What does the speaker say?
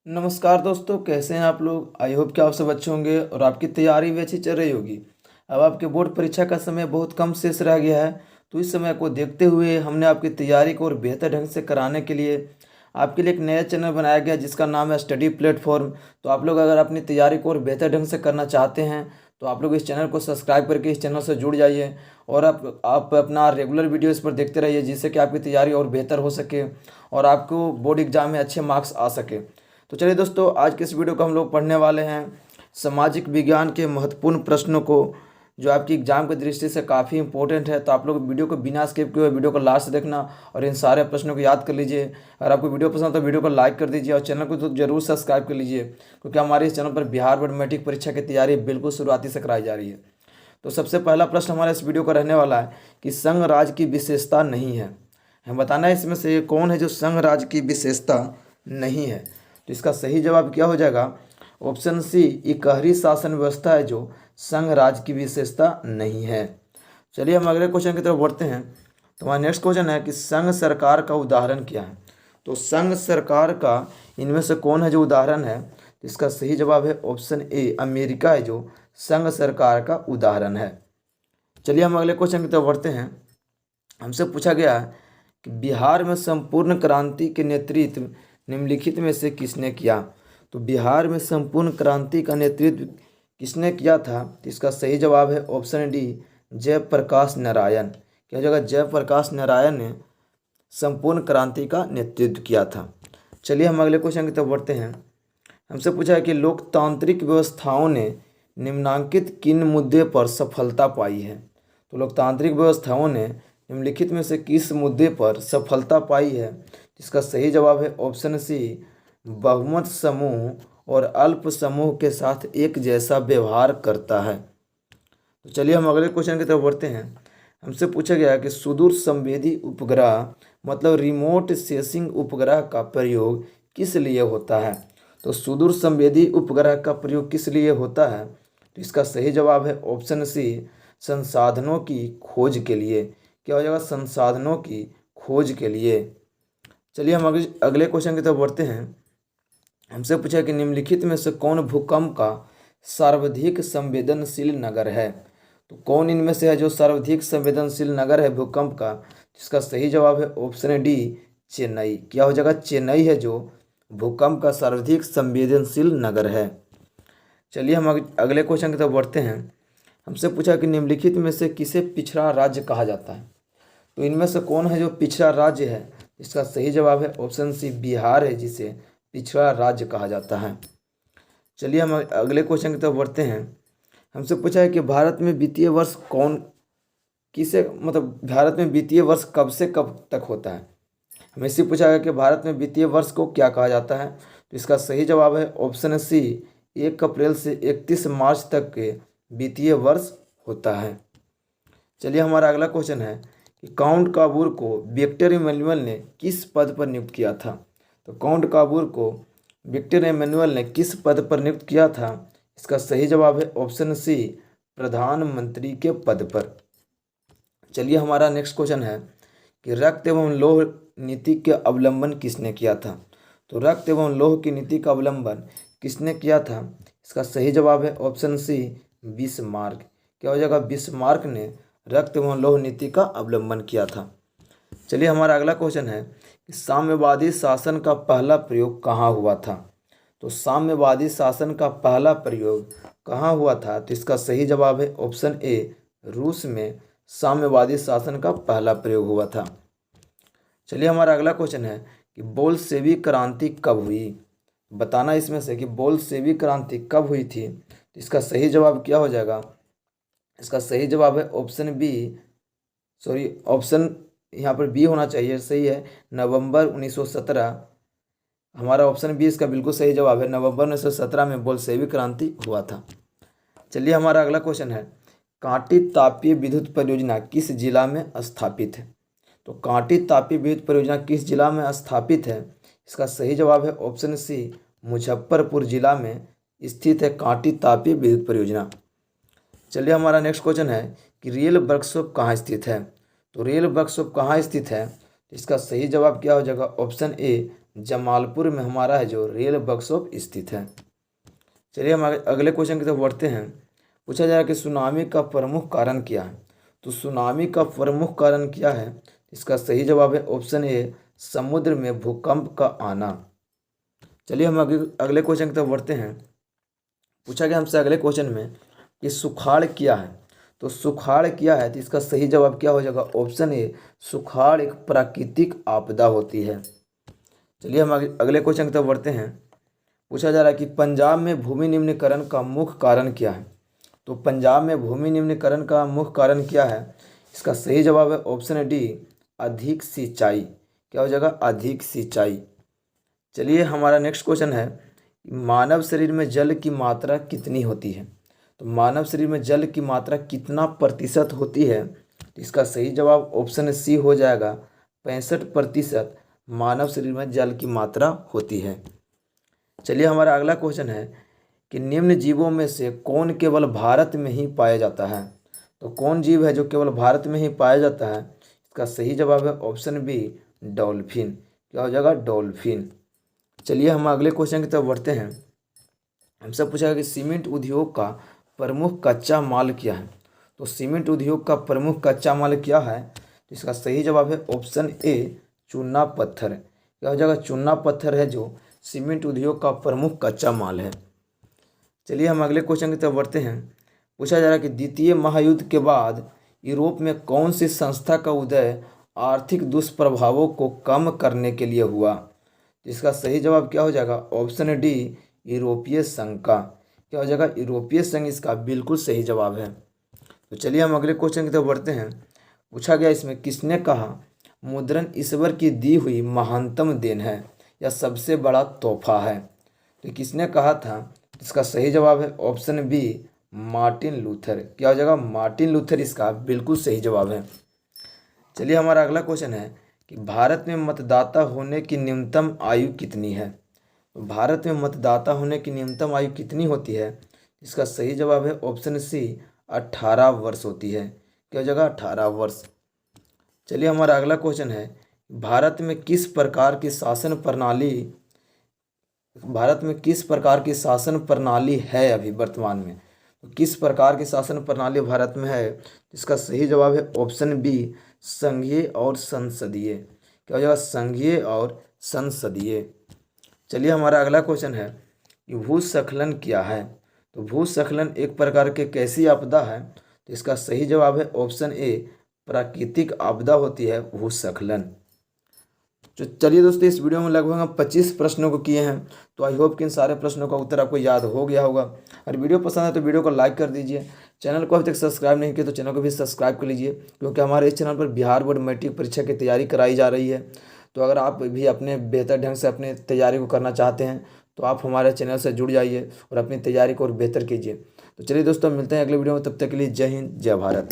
नमस्कार दोस्तों, कैसे हैं आप लोग। आई होप कि आप सब अच्छे होंगे और आपकी तैयारी भी अच्छी चल रही होगी। अब आपके बोर्ड परीक्षा का समय बहुत कम शेष रह गया है, तो इस समय को देखते हुए हमने आपकी तैयारी को और बेहतर ढंग से कराने के लिए आपके लिए एक नया चैनल बनाया गया जिसका नाम है स्टडी प्लेटफॉर्म। तो आप लोग अगर अपनी तैयारी को और बेहतर ढंग से करना चाहते हैं तो आप लोग इस चैनल को सब्सक्राइब करके इस चैनल से जुड़ जाइए और आप अपना रेगुलर वीडियो इस पर देखते रहिए, जिससे कि आपकी तैयारी और बेहतर हो सके और आपको बोर्ड एग्जाम में अच्छे मार्क्स आ सके। तो चलिए दोस्तों, आज के इस वीडियो को हम लोग पढ़ने वाले हैं सामाजिक विज्ञान के महत्वपूर्ण प्रश्नों को, जो आपकी एग्जाम की दृष्टि से काफ़ी इंपॉर्टेंट है। तो आप लोग वीडियो को बिना स्किप किए हुए वीडियो को लास्ट से देखना और इन सारे प्रश्नों को याद कर लीजिए। अगर आपको वीडियो पसंद है तो वीडियो को लाइक कर दीजिए और चैनल को तो जरूर सब्सक्राइब कर लीजिए, क्योंकि हमारे इस चैनल पर बिहार बोर्ड मैट्रिक परीक्षा की तैयारी बिल्कुल शुरुआती से कराई जा रही है। तो सबसे पहला प्रश्न हमारे इस वीडियो का रहने वाला है कि संघ राज्य की विशेषता नहीं है। हमें बताना है इसमें से कौन है जो संघ राज्य की विशेषता नहीं है। तो इसका सही जवाब क्या हो जाएगा? ऑप्शन सी, इकहरी शासन व्यवस्था है जो संघ राज्य की विशेषता नहीं है। चलिए हम अगले क्वेश्चन की तरफ बढ़ते हैं। तो हमारा नेक्स्ट क्वेश्चन है कि संघ सरकार का उदाहरण क्या है। तो संघ सरकार का इनमें से कौन है जो उदाहरण है? तो इसका सही जवाब है ऑप्शन ए, अमेरिका है जो संघ सरकार का उदाहरण है। चलिए हम अगले क्वेश्चन की तरफ बढ़ते हैं। हमसे पूछा गया है कि बिहार में संपूर्ण क्रांति के नेतृत्व निम्नलिखित में से किसने किया। तो बिहार में संपूर्ण क्रांति का नेतृत्व किसने किया था? तो इसका सही जवाब है ऑप्शन डी, जयप्रकाश नारायण। क्या हो जाएगा? जयप्रकाश नारायण ने संपूर्ण क्रांति का नेतृत्व किया था। चलिए हम अगले क्वेश्चन की तरफ बढ़ते हैं। हमसे पूछा है कि लोकतांत्रिक व्यवस्थाओं ने निम्नांकित किन मुद्दे पर सफलता पाई है। तो लोकतांत्रिक व्यवस्थाओं ने निम्नलिखित में से किस मुद्दे पर सफलता पाई है? इसका सही जवाब है ऑप्शन सी, बहुमत समूह और अल्प समूह के साथ एक जैसा व्यवहार करता है। तो चलिए हम अगले क्वेश्चन की तरफ बढ़ते हैं। हमसे पूछा गया है कि सुदूर संवेदी उपग्रह मतलब रिमोट सेंसिंग उपग्रह का प्रयोग किस लिए होता है। तो सुदूर संवेदी उपग्रह का प्रयोग किस लिए होता है? तो इसका सही जवाब है ऑप्शन सी, संसाधनों की खोज के लिए। क्या हो जाएगा? संसाधनों की खोज के लिए। चलिए हम अगले क्वेश्चन की तरफ बढ़ते हैं। हमसे पूछा कि निम्नलिखित में से कौन भूकंप का सर्वाधिक संवेदनशील नगर है। तो कौन इनमें से है जो सर्वाधिक संवेदनशील नगर है भूकंप का? जिसका सही जवाब है ऑप्शन डी, चेन्नई। क्या हो जाएगा? चेन्नई है जो भूकंप का सर्वाधिक संवेदनशील नगर है। चलिए हम अगले क्वेश्चन की तरफ बढ़ते हैं। हमसे पूछा कि निम्नलिखित में से किसे पिछड़ा राज्य कहा जाता है। तो इनमें से कौन है जो पिछड़ा राज्य है? इसका सही जवाब है ऑप्शन सी, बिहार है जिसे पिछड़ा राज्य कहा जाता है। चलिए हम अगले क्वेश्चन की तरफ बढ़ते हैं। हमसे पूछा है कि भारत में वित्तीय वर्ष भारत में वित्तीय वर्ष कब से कब तक होता है। हमें इससे पूछा गया कि भारत में वित्तीय वर्ष को क्या कहा जाता है। तो इसका सही जवाब है ऑप्शन सी, 1 अप्रैल से 31 मार्च तक के वित्तीय वर्ष होता है। चलिए हमारा अगला क्वेश्चन है कि काउंट काबूर को विक्टर इमैनुअल ने किस पद पर नियुक्त किया था। तो काउंट काबूर को विक्टर इमैनुअल ने किस पद पर नियुक्त किया था? इसका सही जवाब है ऑप्शन सी, प्रधानमंत्री के पद पर। चलिए हमारा नेक्स्ट क्वेश्चन है कि रक्त एवं लौह नीति के अवलंबन किसने किया था। तो रक्त एवं लौह की नीति का अवलंबन किसने किया था? इसका सही जवाब है ऑप्शन सी, बिस्मार्क। क्या हो जाएगा? बिस्मार्क ने रक्त एवं लौह नीति का अवलंबन किया था। चलिए हमारा अगला क्वेश्चन है कि साम्यवादी शासन का पहला प्रयोग कहाँ हुआ था। तो साम्यवादी शासन का पहला प्रयोग कहाँ हुआ था? तो इसका सही जवाब है ऑप्शन ए, रूस में साम्यवादी शासन का पहला प्रयोग हुआ था। चलिए हमारा अगला क्वेश्चन है कि बोल्शेवी क्रांति कब हुई। बताना इसमें से कि बोल्शेवी क्रांति कब हुई थी। तो इसका सही जवाब क्या हो जाएगा? इसका सही जवाब है ऑप्शन बी, ऑप्शन यहाँ पर बी होना चाहिए, सही है, नवंबर 1917। हमारा ऑप्शन बी इसका बिल्कुल सही जवाब है। नवंबर 1917 में बोल्शेवी क्रांति हुआ था। चलिए हमारा अगला क्वेश्चन है, कांटी तापीय विद्युत परियोजना किस जिला में स्थापित है। तो कांटी तापीय विद्युत परियोजना किस जिला में स्थापित है? इसका सही जवाब है ऑप्शन सी, मुजफ्फरपुर जिला में स्थित है कांटी तापीय विद्युत परियोजना। चलिए हमारा नेक्स्ट क्वेश्चन है कि रेल वर्कशॉप कहाँ स्थित है। तो रेल वर्कशॉप कहाँ स्थित है? इसका सही जवाब क्या हो जाएगा? ऑप्शन ए, जमालपुर में हमारा है जो रेल वर्कशॉप स्थित है। चलिए हम अगले क्वेश्चन की तरफ बढ़ते हैं। पूछा जाए कि सुनामी का प्रमुख कारण क्या है। तो सुनामी का प्रमुख कारण क्या है, इसका सही जवाब है ऑप्शन ए, समुद्र में भूकंप का आना। चलिए हम अगले क्वेश्चन की तरफ बढ़ते हैं। पूछा गया हमसे अगले क्वेश्चन में कि सुखाड़ क्या है। तो सुखाड़ क्या है, तो इसका सही जवाब क्या हो जाएगा, ऑप्शन ए, सुखाड़ एक प्राकृतिक आपदा होती है। चलिए हम अगले क्वेश्चन की तरफ बढ़ते हैं। पूछा जा रहा है कि पंजाब में भूमि निम्नीकरण का मुख्य कारण क्या है। तो पंजाब में भूमि निम्नीकरण का मुख्य कारण क्या है, इसका सही जवाब है ऑप्शन डी, अधिक सिंचाई। क्या हो जाएगा, अधिक सिंचाई। चलिए हमारा नेक्स्ट क्वेश्चन है, मानव शरीर में जल की मात्रा कितनी होती है। तो मानव शरीर में जल की मात्रा कितना प्रतिशत होती है, तो इसका सही जवाब ऑप्शन सी हो जाएगा, 65% मानव शरीर में जल की मात्रा होती है। चलिए हमारा अगला क्वेश्चन है कि निम्न जीवों में से कौन केवल भारत में ही पाया जाता है। तो कौन जीव है जो केवल भारत में ही पाया जाता है, इसका सही जवाब है ऑप्शन बी, डॉल्फिन। क्या हो जाएगा, डॉल्फिन। चलिए हम अगले क्वेश्चन की तरफ बढ़ते हैं। हमसे पूछा गया कि सीमेंट उद्योग का प्रमुख कच्चा माल क्या है। तो सीमेंट उद्योग का प्रमुख कच्चा माल क्या है, तो इसका सही जवाब है ऑप्शन ए, चूना पत्थर। क्या हो जाएगा, चूना पत्थर है जो सीमेंट उद्योग का प्रमुख कच्चा माल है। चलिए हम अगले क्वेश्चन की तरफ बढ़ते हैं। पूछा जा रहा है कि द्वितीय महायुद्ध के बाद यूरोप में कौन सी संस्था का उदय आर्थिक दुष्प्रभावों को कम करने के लिए हुआ। इसका सही जवाब क्या हो जाएगा, ऑप्शन डी, यूरोपीय संघ का। क्या हो जाएगा, यूरोपीय संघ इसका बिल्कुल सही जवाब है। तो चलिए हम अगले क्वेश्चन की तरफ बढ़ते हैं। पूछा गया इसमें किसने कहा मुद्रण ईश्वर की दी हुई महानतम देन है या सबसे बड़ा तोहफा है। तो किसने कहा था, इसका सही जवाब है ऑप्शन बी, मार्टिन लूथर। क्या हो जाएगा, मार्टिन लूथर इसका बिल्कुल सही जवाब है। चलिए हमारा अगला क्वेश्चन है कि भारत में मतदाता होने की न्यूनतम आयु कितनी है। तो भारत में मतदाता होने की न्यूनतम आयु कितनी होती है, इसका सही जवाब है ऑप्शन सी, 18 वर्ष होती है। क्या हो जाएगा, 18 वर्ष। चलिए हमारा अगला क्वेश्चन है, भारत में किस प्रकार की शासन प्रणाली है अभी वर्तमान में। तो किस प्रकार की शासन प्रणाली भारत में है, इसका सही जवाब है ऑप्शन बी, संघीय और संसदीय। क्या हो जाएगा, संघीय और संसदीय। चलिए हमारा अगला क्वेश्चन है कि भूस्खलन क्या है। तो भूस्खलन एक प्रकार के कैसी आपदा है, तो इसका सही जवाब है ऑप्शन ए, प्राकृतिक आपदा होती है भूस्खलन। तो चलिए दोस्तों, इस वीडियो में लगभग हम 25 प्रश्नों को किए हैं। तो आई होप कि इन सारे प्रश्नों का उत्तर आपको याद हो गया होगा। अगर वीडियो पसंद है तो वीडियो को लाइक कर दीजिए। चैनल को अभी तक सब्सक्राइब नहीं किया तो चैनल को भी सब्सक्राइब कर लीजिए, क्योंकि हमारे इस चैनल पर बिहार बोर्ड मैट्रिक परीक्षा की तैयारी कराई जा रही है। तो अगर आप भी अपने बेहतर ढंग से अपने तैयारी को करना चाहते हैं तो आप हमारे चैनल से जुड़ जाइए और अपनी तैयारी को और बेहतर कीजिए। तो चलिए दोस्तों, मिलते हैं अगले वीडियो में, तब तक के लिए जय हिंद, जय भारत।